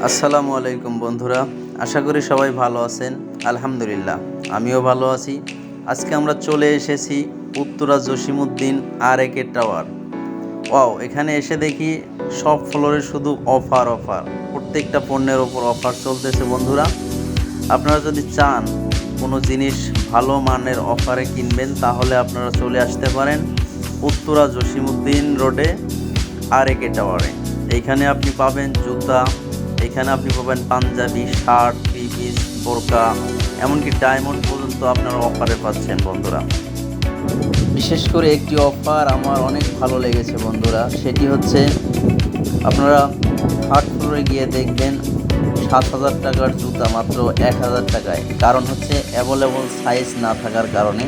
আসসালামু আলাইকুম বন্ধুরা, আশা করি সবাই ভালো আছেন। আলহামদুলিল্লাহ আমিও ভালো আছি। আজকে আমরা চলে এসেছি উত্তরা জসিমউদ্দিন আর.এ.কে টাওয়ার। ওয়াও, এখানে এসে দেখি সব ফ্লোরে শুধু অফার অফার, প্রত্যেকটা পণ্যের ওপর অফার চলতেছে বন্ধুরা। আপনারা যদি চান কোনো জিনিস ভালো মানের অফারে কিনবেন তাহলে আপনারা চলে আসতে পারেন উত্তরা জসিমউদ্দিন রোডে আর.এ.কে টাওয়ারে। এইখানে আপনি পাবেন জুতা, এখানে আপনি পাবেন পাঞ্জাবি, শার্ট, থ্রি পিস, বোরকা, এমনকি ডায়মন্ড পর্যন্ত আপনারা অফারে পাচ্ছেন বন্ধুরা। বিশেষ করে একটি অফার আমার অনেক ভালো লেগেছে বন্ধুরা, সেটি হচ্ছে আপনারা থার্ড ফ্লোরে গিয়ে দেখবেন 7,000 টাকার জুতা মাত্র 1,000 টাকায়। কারণ হচ্ছে অ্যাভেলেবল সাইজ না থাকার কারণে।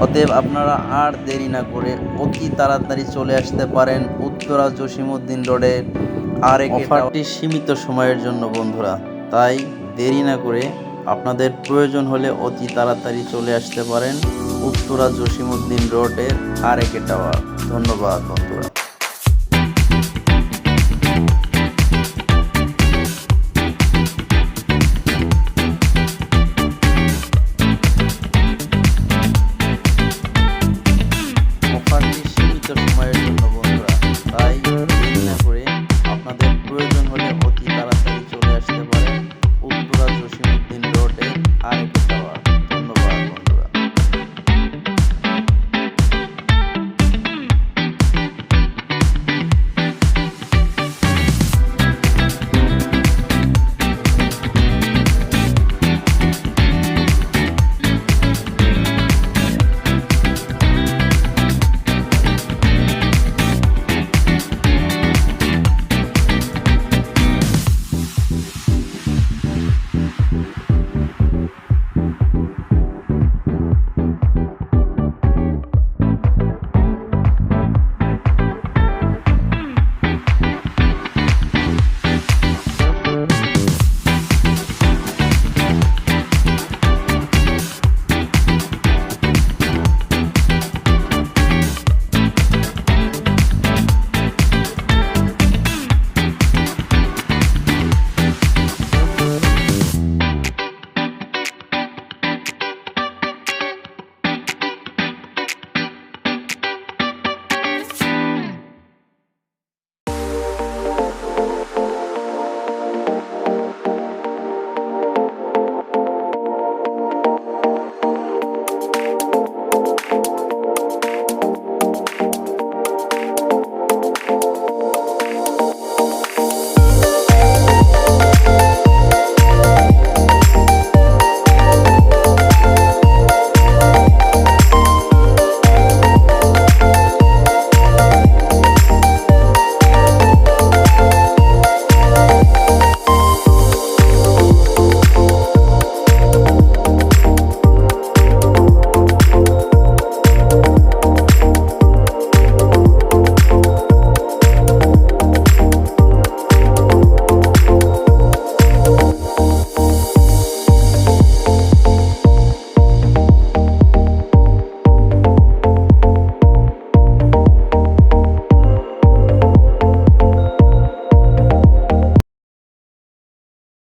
অতএব আপনারা আর দেরি না করে অতি তাড়াতাড়ি চলে আসতে পারেন উত্তরা জসিমউদ্দিন রোডে আর.এ.কে। অফারটি সীমিত সময়ের জন্য বন্ধুরা, তাই দেরি না করে আপনাদের প্রয়োজন হলে অতি তাড়াতাড়ি চলে আসতে পারেন উত্তরা জসিমউদ্দিন রোডের আর.এ.কে টাওয়ার। ধন্যবাদ বন্ধুরা।